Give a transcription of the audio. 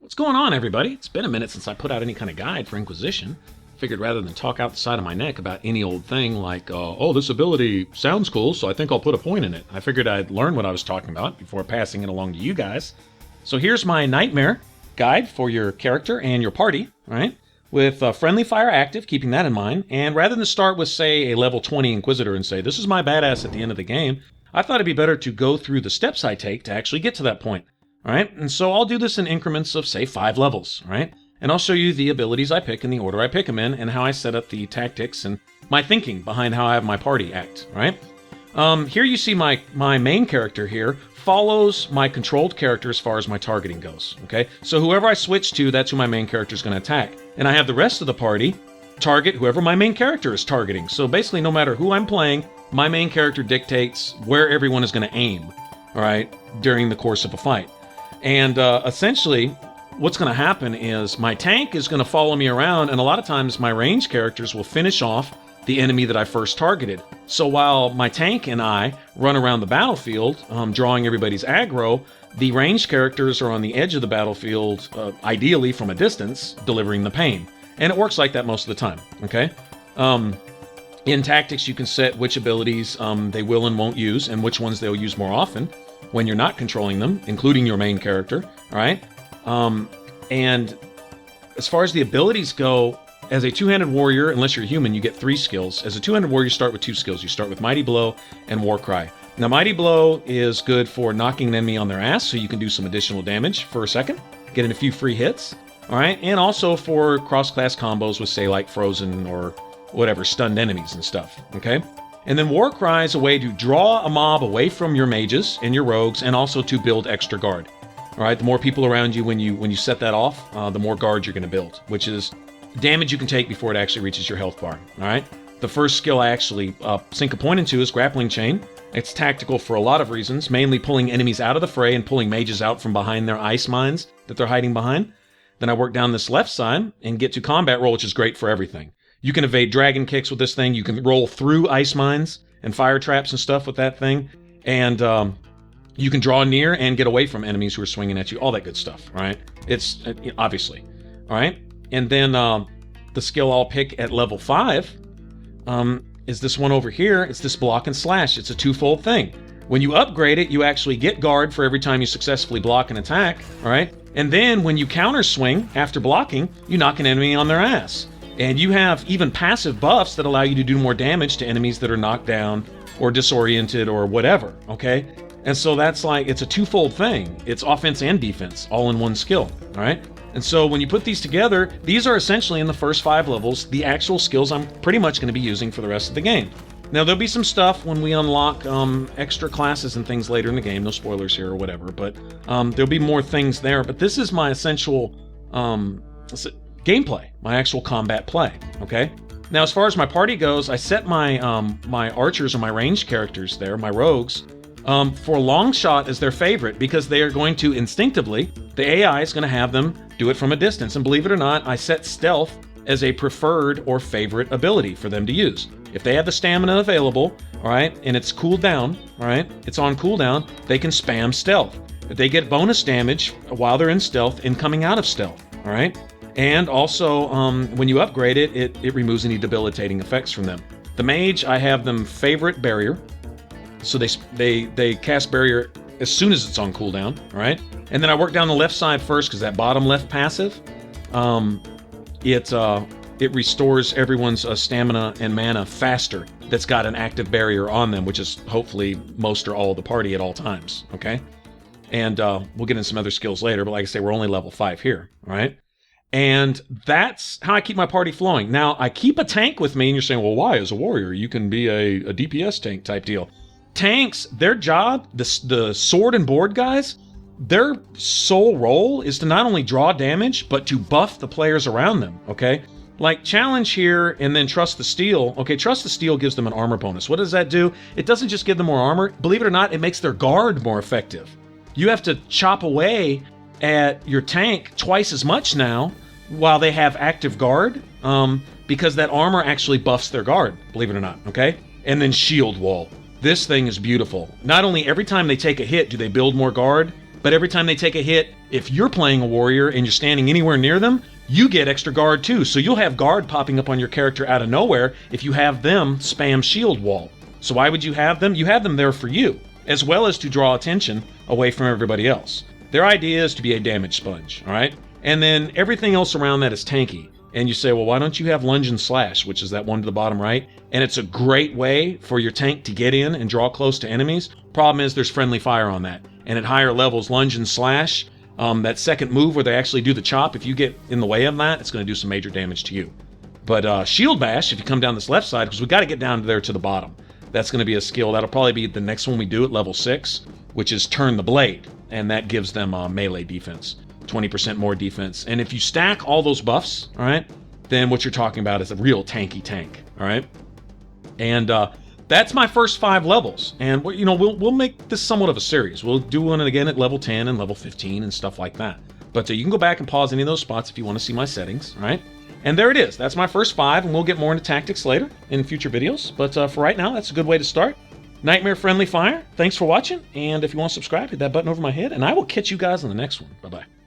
What's going on, everybody? It's been a minute since I put out any kind of guide for Inquisition. Figured rather than talk out the side of my neck about any old thing like, oh, this ability sounds cool, so I think I'll put a point in it. I figured I'd learn what I was talking about before passing it along to you guys. So here's my Nightmare guide for your character and your party, right? With friendly fire active, keeping that in mind. And rather than start with, say, a level 20 Inquisitor and say, this is my badass at the end of the game, I thought it'd be better to go through the steps I take to actually get to that point. All right, and so I'll do this in increments of, say, 5 levels, all right? And I'll show you the abilities I pick in the order I pick them in and how I set up the tactics and my thinking behind how I have my party act, right? Here you see my main character here follows my controlled character as far as my targeting goes, okay? So whoever I switch to, that's who my main character is going to attack. And I have the rest of the party target whoever my main character is targeting. So basically, no matter who I'm playing, my main character dictates where everyone is going to aim, all right, during the course of a fight. And essentially, what's going to happen is my tank is going to follow me around, and a lot of times my range characters will finish off the enemy that I first targeted. So while my tank and I run around the battlefield, drawing everybody's aggro, the range characters are on the edge of the battlefield, ideally from a distance, delivering the pain. And it works like that most of the time, okay? In tactics, you can set which abilities they will and won't use, and which ones they'll use more often when you're not controlling them, including your main character, all right? And as far as the abilities go, as a two-handed warrior, unless you're human, you get 3 skills. As a two-handed warrior, you start with 2 skills. You start with Mighty Blow and War Cry. Now, Mighty Blow is good for knocking an enemy on their ass, so you can do some additional damage for a second, getting a few free hits, all right? And also for cross-class combos with, say, like Frozen or whatever, stunned enemies and stuff, okay? And then War Cry is a way to draw a mob away from your mages and your rogues, and also to build extra guard. All right, the more people around you when you set that off, the more guard you're going to build, which is damage you can take before it actually reaches your health bar. All right, the first skill I actually sink a point into is Grappling Chain. It's tactical for a lot of reasons, mainly pulling enemies out of the fray and pulling mages out from behind their ice mines that they're hiding behind. Then I work down this left side and get to combat roll, which is great for everything. You can evade dragon kicks with this thing. You can roll through ice mines and fire traps and stuff with that thing. And you can draw near and get away from enemies who are swinging at you. All that good stuff, right? It's obviously, all right? And then the skill I'll pick at level 5 is this one over here. It's this block and slash. It's a twofold thing. When you upgrade it, you actually get guard for every time you successfully block an attack, all right? And then when you counter swing after blocking, you knock an enemy on their ass. And you have even passive buffs that allow you to do more damage to enemies that are knocked down or disoriented or whatever, okay? And so that's like, it's a twofold thing. It's offense and defense, all in one skill, all right? And so when you put these together, these are essentially in the first 5 levels, the actual skills I'm pretty much going to be using for the rest of the game. Now, there'll be some stuff when we unlock extra classes and things later in the game, no spoilers here or whatever, but there'll be more things there. But this is my essential gameplay, my actual combat play, okay? Now, as far as my party goes, I set my my archers or my ranged characters there, my rogues, for long shot as their favorite, because they are going to instinctively, the AI is going to have them do it from a distance. And believe it or not, I set stealth as a preferred or favorite ability for them to use. If they have the stamina available, all right, and it's cooled down, all right, it's on cooldown, they can spam stealth. They get bonus damage while they're in stealth and coming out of stealth, all right? And also, when you upgrade it, it removes any debilitating effects from them. The mage, I have them favorite barrier. So they cast barrier as soon as it's on cooldown, all right? And then I work down the left side first, because that bottom left passive, it restores everyone's stamina and mana faster that's got an active barrier on them, which is hopefully most or all of the party at all times, okay? And we'll get into some other skills later, but like I say, we're only level 5 here, all right? And that's how I keep my party flowing. Now, I keep a tank with me, and you're saying, well, why? As a warrior, you can be a DPS tank type deal. Tanks, their job, the sword and board guys, their sole role is to not only draw damage, but to buff the players around them, okay? Like challenge here and then trust the steel. Okay, trust the steel gives them an armor bonus. What does that do? It doesn't just give them more armor. Believe it or not, it makes their guard more effective. You have to chop away at your tank twice as much now while they have active guard, because that armor actually buffs their guard, believe it or not, okay? And then shield wall. This thing is beautiful. Not only every time they take a hit do they build more guard, But every time they take a hit, if you're playing a warrior and you're standing anywhere near them, you get extra guard too. So you'll have guard popping up on your character out of nowhere if you have them spam shield wall. So why would you have them? You have them there for you, as well as to draw attention away from everybody else. Their idea is to be a damage sponge, all right? And then everything else around that is tanky. And you say, well, why don't you have lunge and slash, which is that one to the bottom right? And it's a great way for your tank to get in and draw close to enemies. Problem is there's friendly fire on that. And at higher levels, lunge and slash, that second move where they actually do the chop, if you get in the way of that, it's going to do some major damage to you. But shield bash, if you come down this left side, because we got to get down there to the bottom. That's going to be a skill. That'll probably be the next one we do at level 6, which is turn the blade. And that gives them melee defense. 20% more defense. And if you stack all those buffs, all right, then what you're talking about is a real tanky tank, all right? And that's my first 5 levels. And we'll make this somewhat of a series. We'll do one again at level 10 and level 15 and stuff like that. But you can go back and pause any of those spots if you want to see my settings, all right? And there it is. That's my first 5, and we'll get more into tactics later in future videos. But for right now, that's a good way to start. Nightmare Friendly Fire, thanks for watching. And if you want to subscribe, hit that button over my head, and I will catch you guys on the next one. Bye-bye.